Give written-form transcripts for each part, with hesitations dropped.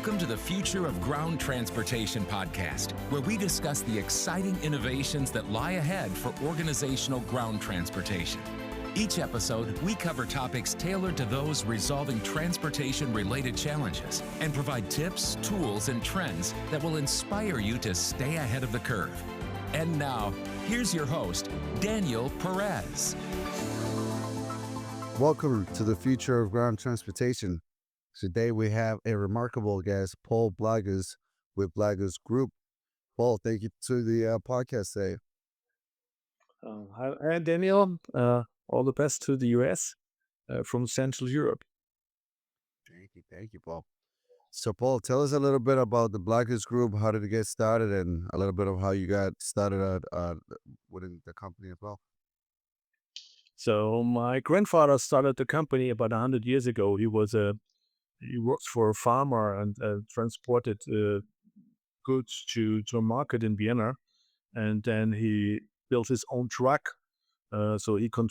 Welcome to the Future of Ground Transportation podcast, where we discuss the exciting innovations that lie ahead for organizational ground transportation. Each episode, we cover topics tailored to those resolving transportation-related challenges and provide tips, tools, and trends that will inspire you to stay ahead of the curve. And now, here's your host, Daniel Perez. Welcome to the Future of Ground Transportation. Today we have a remarkable guest, Paul Blaguss with Blaguss Group. Paul, thank you to the podcast today. Hi, Daniel. All the best to the US from Central Europe. Thank you, Paul. So, Paul, tell us a little bit about the Blaguss Group. How did it get started, and a little bit of how you got started within the company as well. So my grandfather started the company about 100 years ago. He worked for a farmer and transported goods to a market in Vienna, and then he built his own truck, so he could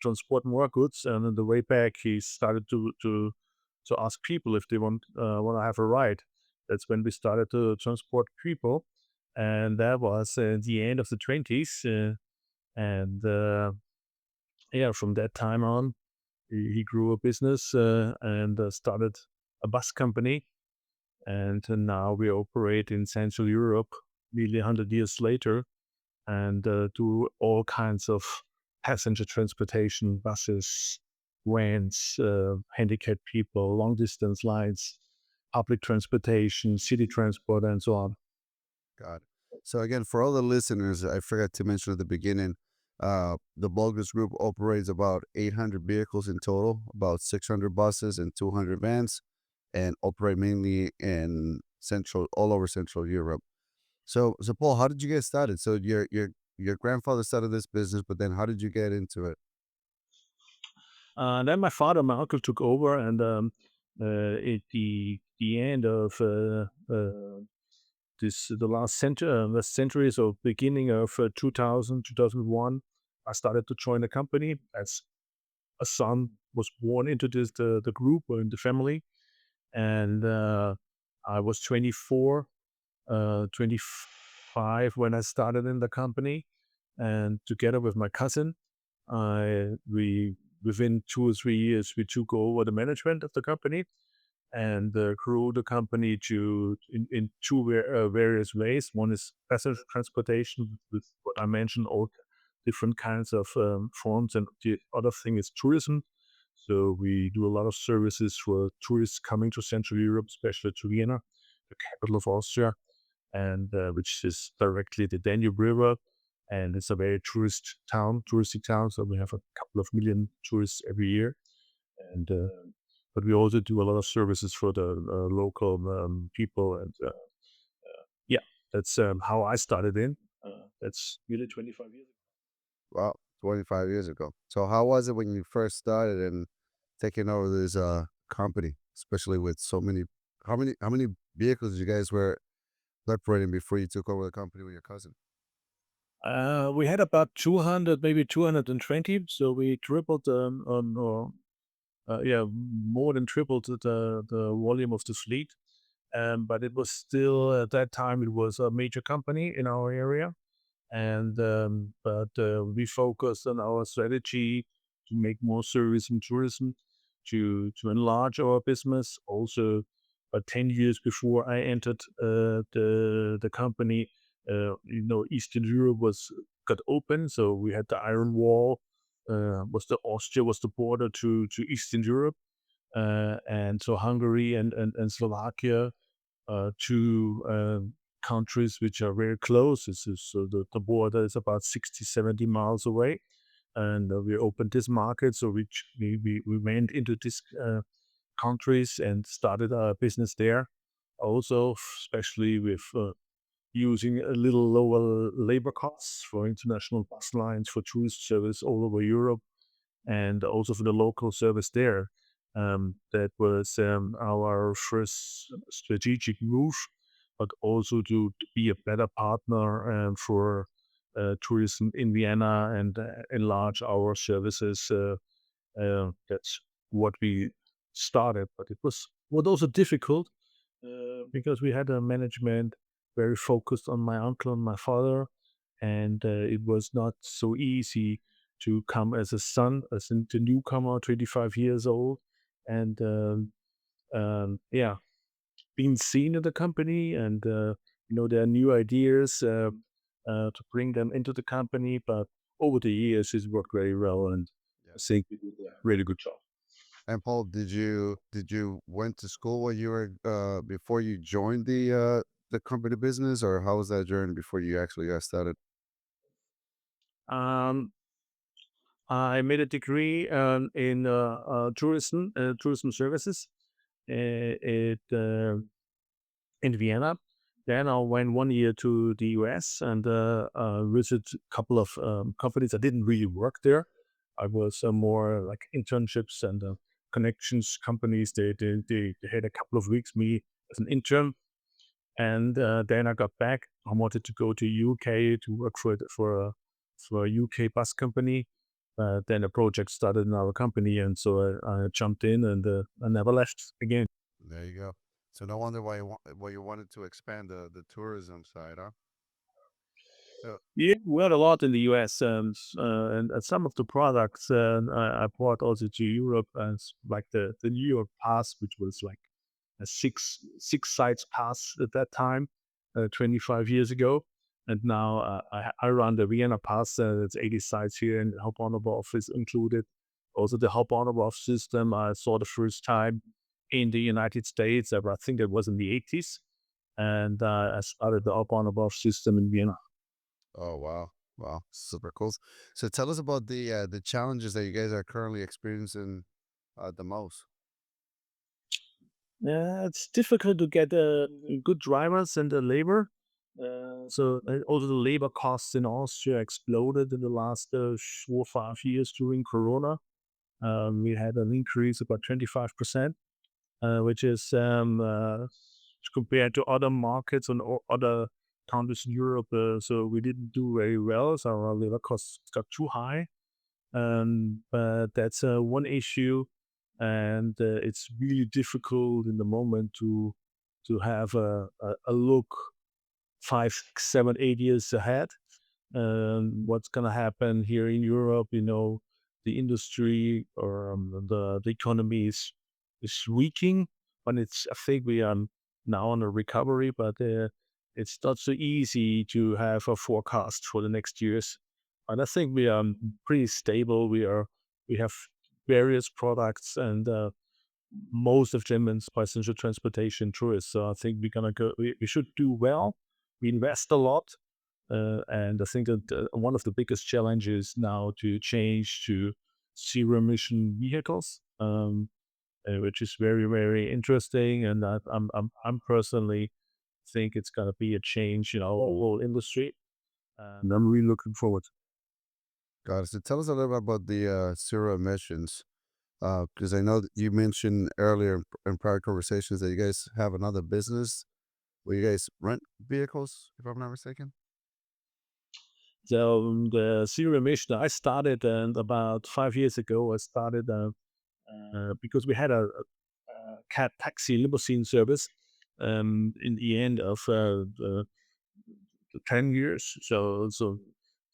transport more goods. And on the way back, he started to ask people if they want to have a ride. That's when we started to transport people, and that was the end of the 20s. From that time on, he grew a business and started a bus company. And now we operate in Central Europe nearly 100 years later and do all kinds of passenger transportation, buses, vans, handicapped people, long distance lines, public transportation, city transport, and so on. Got it. So again, for all the listeners, I forgot to mention at the beginning, the Blaguss Group operates about 800 vehicles in total, about 600 buses and 200 vans, and operate mainly in all over Central Europe. So Paul, how did you get started? So your grandfather started this business, but then how did you get into it? Then my father, my uncle, took over, and at the end of the last century, so beginning of 2000, 2001, I started to join the company as a son was born into the group or in the family. And I was 24, 25 when I started in the company. And together with my cousin, within 2 or 3 years, we took over the management of the company and grew the company in two various ways. One is passenger transportation with what I mentioned, all different kinds of forms, and the other thing is tourism. So we do a lot of services for tourists coming to Central Europe, especially to Vienna, the capital of Austria, and which is directly the Danube River. And it's a very touristy town. So we have a couple of million tourists every year. And but we also do a lot of services for the local people. And that's how I started in. That's really 25 years ago. Wow, 25 years ago. So how was it when you first started and taking over this company, especially with so many? How many vehicles you guys were operating before you took over the company with your cousin? We had about 200, maybe 220. So we tripled more than tripled the volume of the fleet. But it was still, at that time, it was a major company in our area. And we focused on our strategy to make more service in tourism, to enlarge our business. Also, 10 years before I entered the company, Eastern Europe got open, so we had the Iron Wall. Austria was the border to Eastern Europe, and so Hungary and Slovakia, two countries which are very close. So the border is about 60, 70 miles away, and we opened this market. So we went into these countries and started our business there. Also, especially with using a little lower labor costs for international bus lines, for tourist service all over Europe, and also for the local service there. That was our first strategic move, but also to be a better partner for tourism in Vienna and enlarge our services. That's what we started, but it was also difficult because we had a management very focused on my uncle and my father, and it was not so easy to come as a son, as the newcomer, 25 years old, and yeah, being seen in the company, and there are new ideas to bring them into the company. But over the years, it's worked very well, and I Yeah. think we did a really good job. And Paul, did you went to school when you were before you joined the company business, or how was that journey before you actually got started? Um, I made a degree in tourism services in Vienna. Then I went 1 year to the US and visited a couple of companies. I didn't really work there. I was more like internships and connections companies. They had a couple of weeks me as an intern, and then I got back. I wanted to go to UK to work for a UK bus company. Then a project started in our company, and so I jumped in, and I never left again. There you go. So no wonder why you wanted to expand the tourism side, huh? Yeah. Yeah, we had a lot in the US, and some of the products I brought also to Europe, as like the New York Pass, which was like a six sites pass at that time, 25 years ago. And now I run the Vienna Pass. It's 80 sites here, and Hauptbahnhof is included. Also, the Hauptbahnhof system I saw the first time in the United States. I think it was in the 80s, and I started the Hauptbahnhof system in Vienna. Oh wow, wow, super cool. So tell us about the challenges that you guys are currently experiencing the most. Yeah, it's difficult to get good drivers and the labor. Also the labor costs in Austria exploded in the last 4 or 5 years during Corona. We had an increase about 25%, which is compared to other markets and other countries in Europe. So we didn't do very well. So our labor costs got too high. But that's one issue, and it's really difficult in the moment to have a look 5, 6, 7, 8 years ahead. What's going to happen here in Europe? The industry or the economy is weakening, but I think we are now on a recovery, but it's not so easy to have a forecast for the next years. And I think we are pretty stable. We have various products, and most of them in passenger transportation tourists. So I think we're gonna go. We should do well. We invest a lot, and I think that one of the biggest challenges now to change to zero emission vehicles, which is very very interesting. And I'm personally think it's gonna be a change in our whole industry, and I'm really looking forward. Got it. So tell us a little bit about the zero emissions, because I know that you mentioned earlier in prior conversations that you guys have another business where you guys rent vehicles, if I'm not mistaken. So the zero emission, I started, and about 5 years ago, I started because we had a cat taxi limousine service in the end of the 10 years. So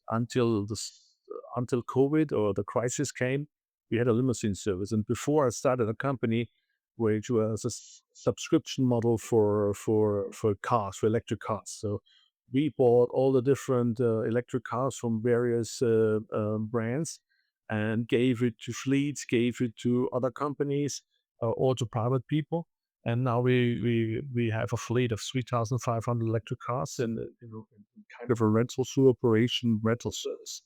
until until COVID or the crisis came, we had a limousine service. And before I started a company, which was a subscription model for cars, for electric cars. So we bought all the different electric cars from various brands and gave it to fleets, gave it to other companies, or to private people. And now we have a fleet of 3,500 electric cars and in kind of a rental through operation rental service.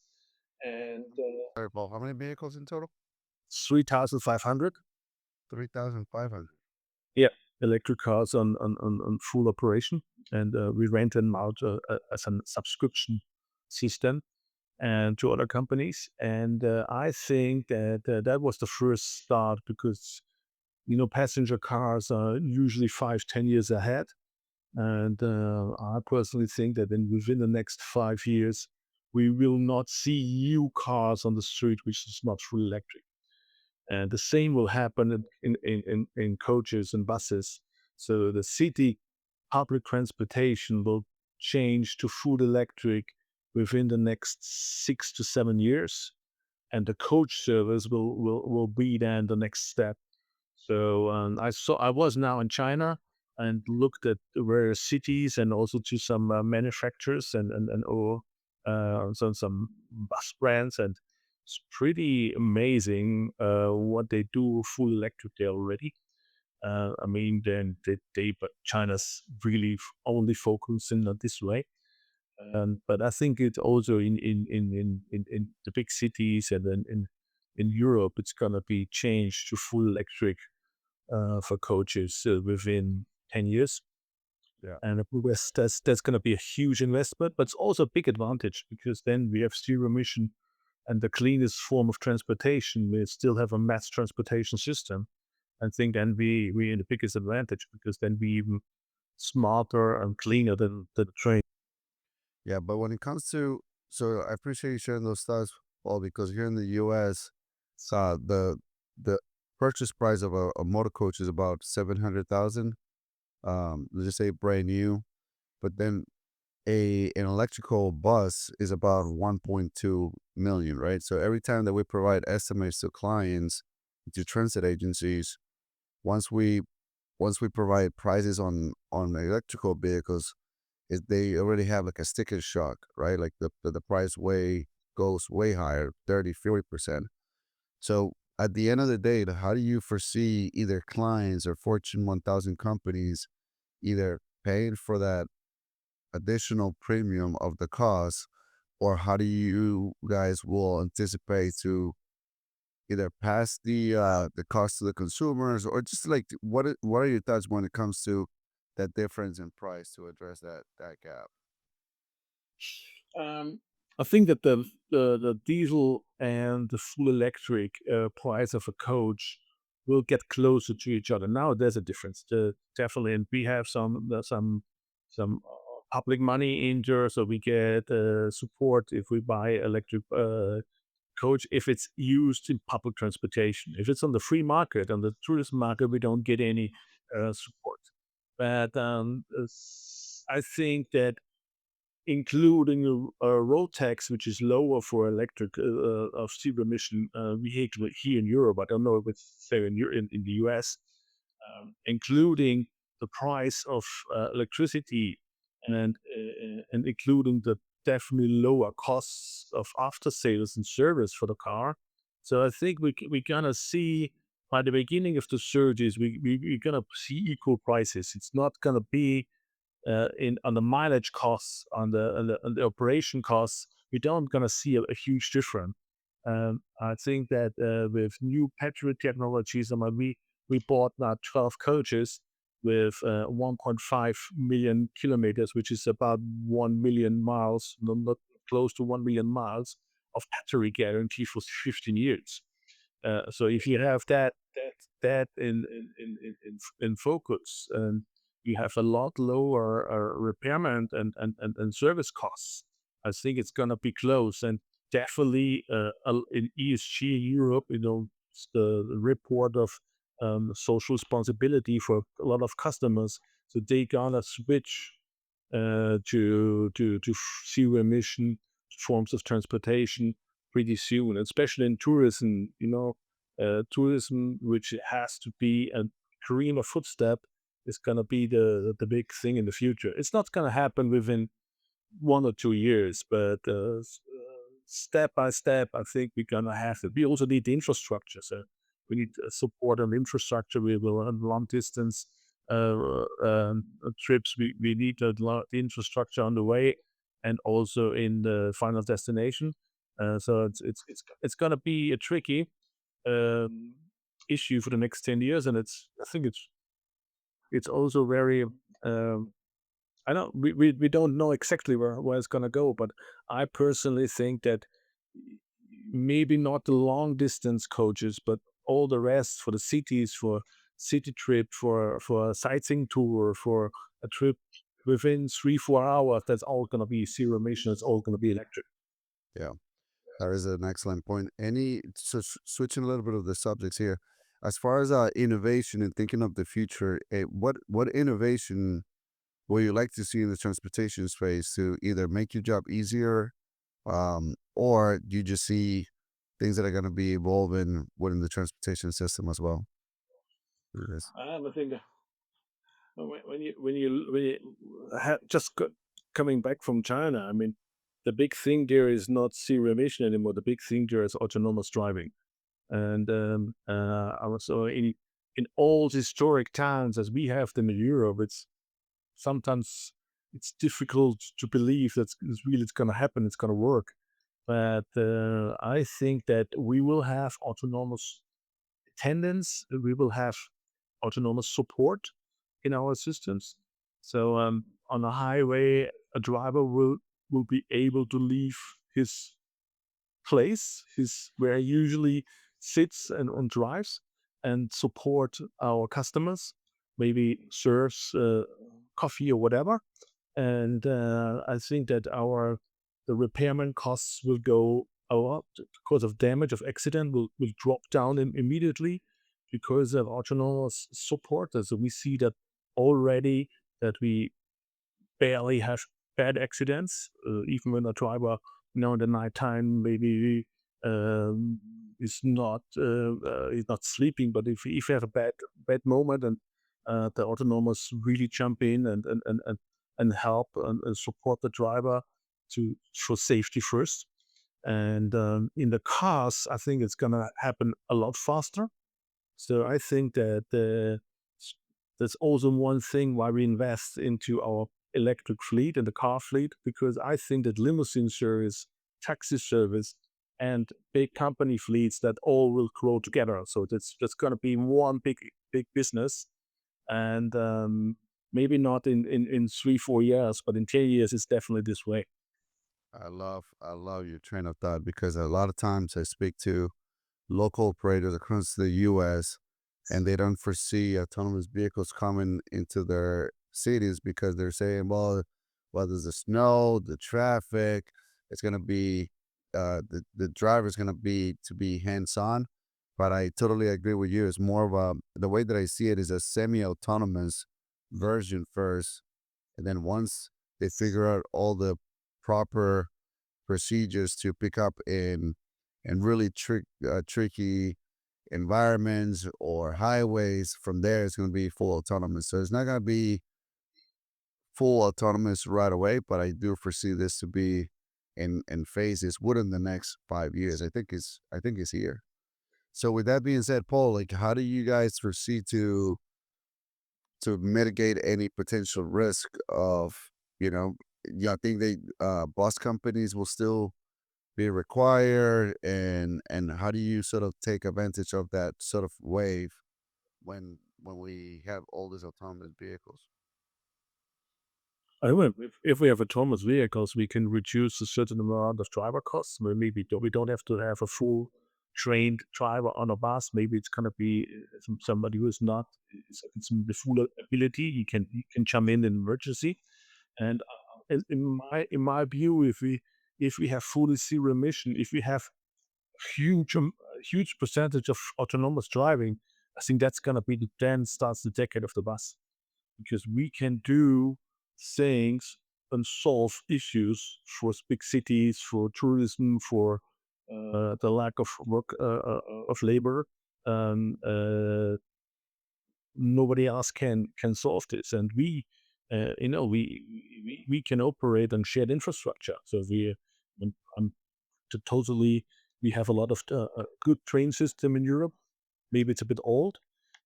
And Sorry, Paul. How many vehicles in total? 3,500, 3,500. yeah, electric cars on full operation, and we rent them out as a subscription system and to other companies. And I think that that was the first start because passenger cars are usually 5, 10 years ahead. And I personally think that within the next 5 years, we will not see new cars on the street which is not full electric. And the same will happen in coaches and buses. So the city public transportation will change to full electric within the next 6 to 7 years, and the coach service will be then the next step. So I was now in China and looked at various cities and also to some manufacturers and or some bus brands, and it's pretty amazing what they do full electric there already. I mean, then but China's really only focusing on this way. But I think it also in the big cities and then in Europe, it's gonna be changed to full electric for coaches within 10 years. Yeah. And of course, that's going to be a huge investment, but it's also a big advantage because then we have zero emission and the cleanest form of transportation. We still have a mass transportation system. I think then we in the biggest advantage because then we even smarter and cleaner than the train. Yeah, but when it comes to, so I appreciate you sharing those thoughts, Paul, because here in the U.S., the purchase price of a motor coach is about 700,000. Let's just say brand new, but then an electrical bus is about 1.2 million, right? So every time that we provide estimates to clients, to transit agencies, once we provide prices on electrical vehicles, they already have like a sticker shock, right? Like the price goes way higher, 30-40%. So at the end of the day, how do you foresee either clients or Fortune 1000 companies either paying for that additional premium of the cost, or how do you guys will anticipate to either pass the cost to the consumers, or just like what are your thoughts when it comes to that difference in price to address that gap? I think that the diesel and the full electric price of a coach will get closer to each other. Now there's a difference, definitely, and we have some public money in there, so we get support if we buy electric coach if it's used in public transportation. If it's on the free market, on the tourist market, we don't get any support. But I think that including a road tax, which is lower for electric of zero emission vehicle here in Europe. I don't know if it's say in the US, including the price of electricity and including the definitely lower costs of after sales and service for the car. So I think we're gonna see by the beginning of the surges, we're gonna see equal prices. It's not gonna be in on the mileage costs, on the operation costs, we don't gonna see a huge difference. I think that with new battery technologies, I mean, we bought now 12 coaches with 1.5 million kilometers, which is about 1 million miles, not close to 1 million miles of battery guarantee for 15 years. So if you have that in focus, and you have a lot lower repairment and service costs, I think it's gonna be close. And definitely in ESG Europe, the report of social responsibility for a lot of customers, so they gonna switch to zero emission forms of transportation pretty soon, especially in tourism. Tourism, which has to be a cream of footstep, is going to be the big thing in the future. It's not going to happen within 1 or 2 years, but step by step, I think we're going to have it. We also need the infrastructure. So we need support on infrastructure. We will on long distance trips. We need the infrastructure on the way and also in the final destination. So it's going to be a tricky issue for the next 10 years, and I think it's also very I don't we don't know exactly where it's gonna go, but I personally think that maybe not the long distance coaches, but all the rest for the cities, for city trip, for a sightseeing tour, for a trip within 3-4 hours, that's all gonna be zero emission. It's all gonna be electric. Yeah, that is an excellent point. Switching a little bit of the subjects here, as far as innovation and thinking of the future, what innovation would you like to see in the transportation space to either make your job easier, or do you just see things that are going to be evolving within the transportation system as well? Yes. I think when you just coming back from China, I mean, the big thing there is not zero emission anymore. The big thing there is autonomous driving, and also in all historic towns as we have them in Europe, it's sometimes it's difficult to believe that it's going to happen. It's going to work, but I think that we will have autonomous attendance. We will have autonomous support in our systems. So on a highway, a driver will be able to leave his place, his where he usually sits and drives, and support our customers. Maybe serves coffee or whatever. And I think that the repairman costs will go a lot because of damage of accident will drop down immediately because of autonomous support. And so we see that already that we barely have bad accidents, even when a driver, in the nighttime maybe is not sleeping. But if you have a bad moment and the autonomous really jump in and help and support the driver to for safety first. And in the cars, I think it's gonna happen a lot faster. So I think that that's also one thing why we invest into our electric fleet and the car fleet, because I think that limousine service, taxi service, and big company fleets that all will grow together. So that's going to be one big business, and maybe not in 3 4 years, but in 10 years, it's definitely this way. I love your train of thought because a lot of times I speak to local operators across the U.S. and they don't foresee autonomous vehicles coming into their cities because they're saying, well, there's the snow, the traffic. It's gonna be the driver's gonna be to be hands on. But I totally agree with you. It's more of the way that I see it is a semi-autonomous version first, and then once they figure out all the proper procedures to pick up in really tricky environments or highways, from there it's going to be full autonomous. So it's not going to be full autonomous right away, but I do foresee this to be in phases within the next 5 years. I think it's here. So with that being said, Paul, like how do you guys foresee to mitigate any potential risk of, you know, yeah, I think they bus companies will still be required, and how do you sort of take advantage of that sort of wave when we have all these autonomous vehicles? I mean, if we have autonomous vehicles, we can reduce a certain amount of driver costs. Maybe we don't have to have a full trained driver on a bus. Maybe it's gonna be somebody who is not it's the full ability. He can jump in an emergency. And in my view, if we have fully zero emission, if we have huge huge percentage of autonomous driving, I think that's gonna be then starts the decade of the bus, because we can do things and solve issues for big cities, for tourism, for the lack of work of labor. Um, uh, Nobody else can solve this, and we can operate on shared infrastructure. So I'm totally we have a lot of good train system in Europe. Maybe it's a bit old.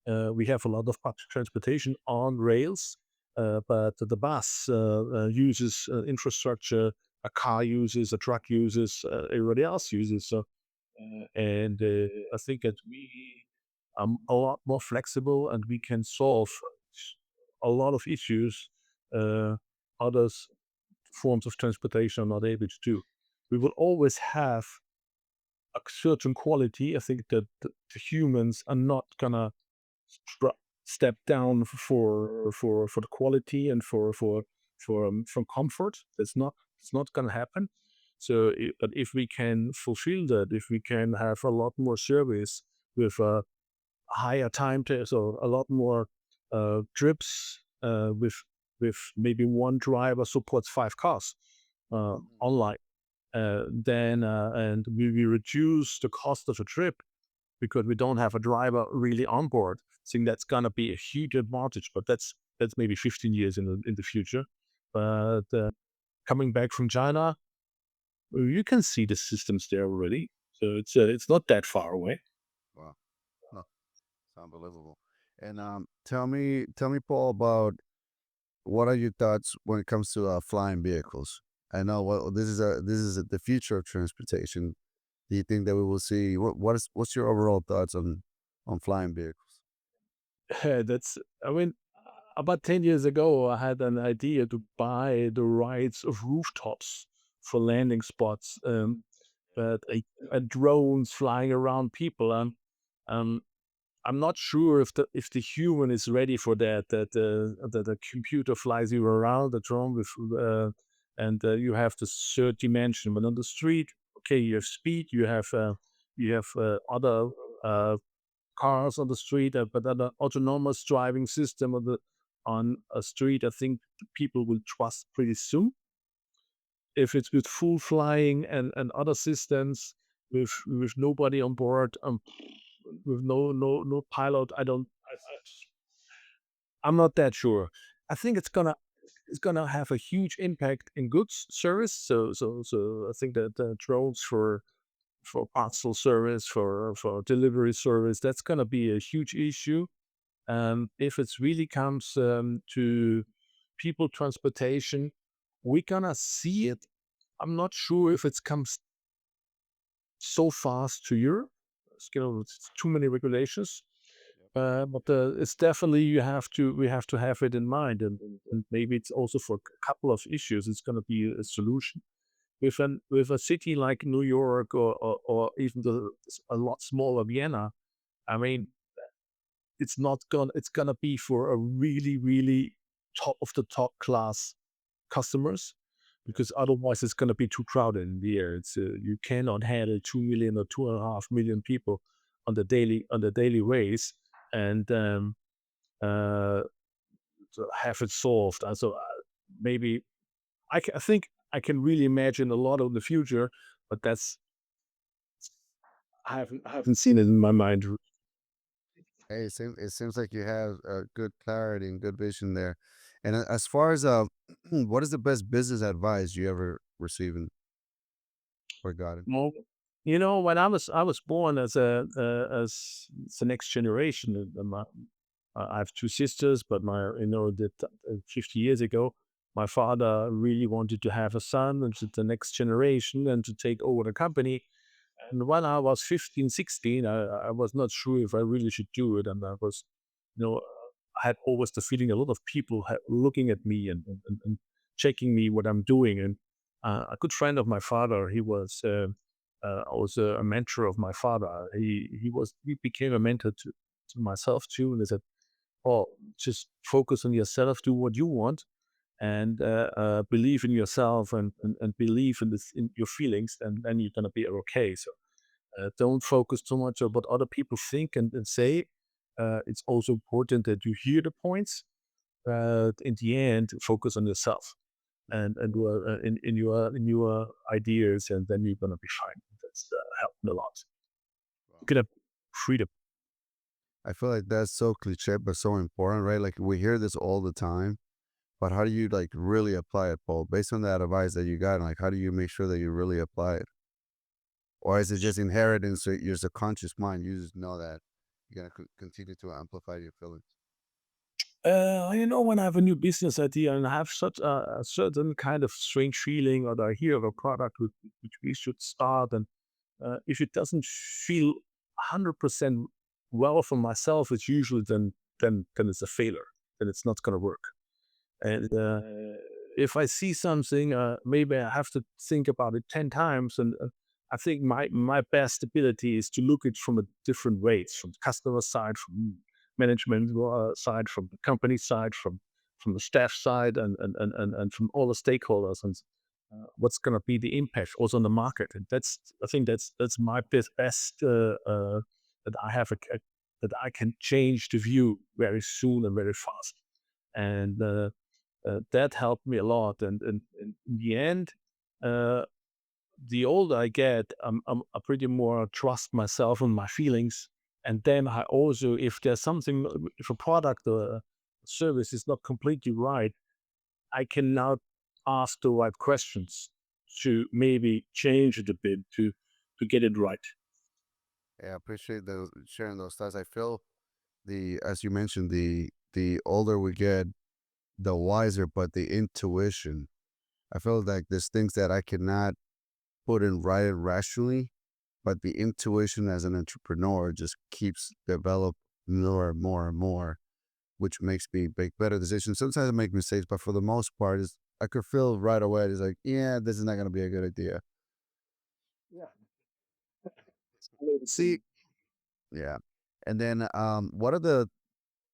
We have a lot of public transportation on rails, but the bus uses infrastructure. A car uses, a truck uses, everybody else uses. So, and I think that we are a lot more flexible, and we can solve a lot of issues others forms of transportation are not able to do. We will always have a certain quality. I think that the humans are not gonna step down for the quality and from comfort. It's not gonna happen. So, but if we can fulfill that, if we can have a lot more service with higher time to so a lot more trips with maybe one driver supports 5 cars online. Then and we reduce the cost of a trip because we don't have a driver really on board. I think that's gonna be a huge advantage, but that's maybe 15 years in the future. But coming back from China, you can see the systems there already, so it's not that far away. Wow. Huh. It's unbelievable. And tell me, Paul, about what are your thoughts when it comes to flying vehicles? I know this is the future of transportation. Do you think that we will see what's your overall thoughts on flying vehicles? That's I mean, about 10 years ago, I had an idea to buy the rights of rooftops for landing spots, but drones flying around people. Um, I'm not sure if the human is ready for that. That the computer flies you around the drone with, and you have the third dimension. But on the street, okay, you have speed, you have other uh, cars on the street, but an autonomous driving system on a street, I think people will trust pretty soon. If it's with full flying and other systems with nobody on board, with no pilot, I'm not that sure. I think it's gonna have a huge impact in goods service. So I think that drones for parcel service, for delivery service, that's gonna be a huge issue. If it really comes to people transportation, we're gonna see it. I'm not sure if it comes so fast to Europe. It's too many regulations. But it's definitely we have to have it in mind, and maybe it's also for a couple of issues. It's going to be a solution with a city like New York or even a lot smaller Vienna. I mean, it's gonna be for a really top of the top class customers, because otherwise it's gonna be too crowded in the air. It's you cannot handle 2 million or 2.5 million people on the daily race, and uh, to have it solved. And so maybe I think I can really imagine a lot of the future, but that's I haven't seen it in my mind. Hey, it seems like you have good clarity and good vision there. And as far as what is the best business advice you ever received or gotten? Well, when I was born as as the next generation. I have two sisters, but my 50 years ago, my father really wanted to have a son and the next generation and to take over the company. And when I was 15, 16, I was not sure if I really should do it. And I was, you know, I had always the feeling a lot of people looking at me and checking me what I'm doing. And a good friend of my father, he was also a mentor of my father. He became a mentor to myself too. And he said, "Oh, just focus on yourself, do what you want, and believe in yourself and believe in your feelings, and then you're gonna be okay." So don't focus too much on what other people think and say. It's also important that you hear the points, but in the end, focus on yourself and in your ideas, and then you're gonna be fine. That's helping a lot. Wow. You can have freedom. I feel like that's so cliche, but so important, right? Like we hear this all the time, but how do you like really apply it, Paul? Based on that advice that you got, like how do you make sure that you really apply it? Or is it just inheritance? So your subconscious mind, you just know that you're gonna continue to amplify your feelings. When I have a new business idea and I have such a certain kind of strange feeling, or I hear of a product which we should start, and if it doesn't feel 100% well for myself, it's usually then it's a failure. Then it's not going to work. And if I see something, maybe I have to think about it 10 times. And I think my best ability is to look at from a different ways, from the customer side, from management side, from the company side, from the staff side, and from all the stakeholders, and what's going to be the impact also on the market. And I think that's my best that I have that I can change the view very soon and very fast. And that helped me a lot. And in the end, uh, the older I get, I pretty more trust myself and my feelings. And then I also, if there's something, if a product or a service is not completely right, I can now ask the right questions to maybe change it a bit to get it right. Yeah, I appreciate those sharing those thoughts. I feel as you mentioned, the older we get, the wiser, but the intuition. I feel like there's things that I cannot put in right and rationally, but the intuition as an entrepreneur just keeps develop more and more and more, which makes me make better decisions. Sometimes I make mistakes, but for the most part, is I could feel right away. It's like, yeah, this is not going to be a good idea. Yeah. See, yeah. And then, what are the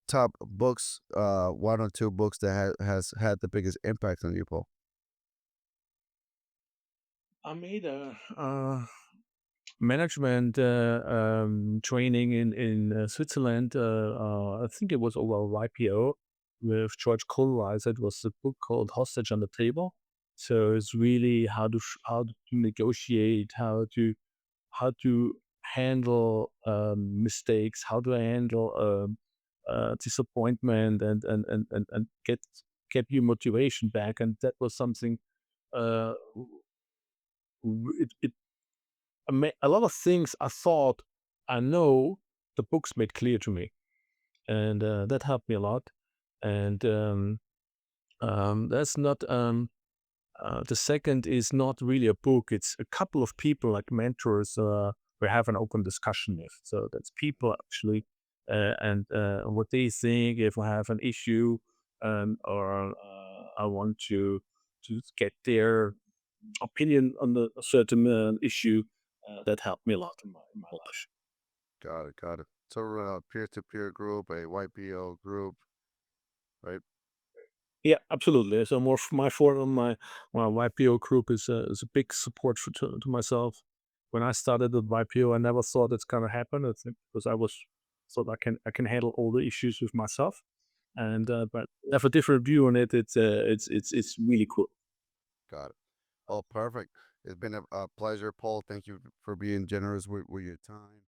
top books, one or two books that has had the biggest impact on you, Paul? I made a management training in Switzerland. I think it was over YPO with George Kohlreis. It was a book called Hostage on the Table. So it's really how to negotiate, how to handle mistakes, how to handle disappointment, and get your motivation back. And that was something. Uh, it a lot of things I thought I know, the books made clear to me, and that helped me a lot. And that's not the second is not really a book. It's a couple of people like mentors we have an open discussion with. So that's people actually, and what they think if I have an issue, or I want to get their opinion on a certain issue. That helped me a lot in my life. Got it, got it. So, peer-to-peer group, a YPO group, right? Yeah, absolutely. So more my forum, my YPO group is a big support to myself. When I started with YPO, I never thought it's gonna happen. I think because I was thought I can handle all the issues with myself, and but I have a different view on it. It's really cool. Got it. Oh, perfect. It's been a pleasure, Paul. Thank you for being generous with your time.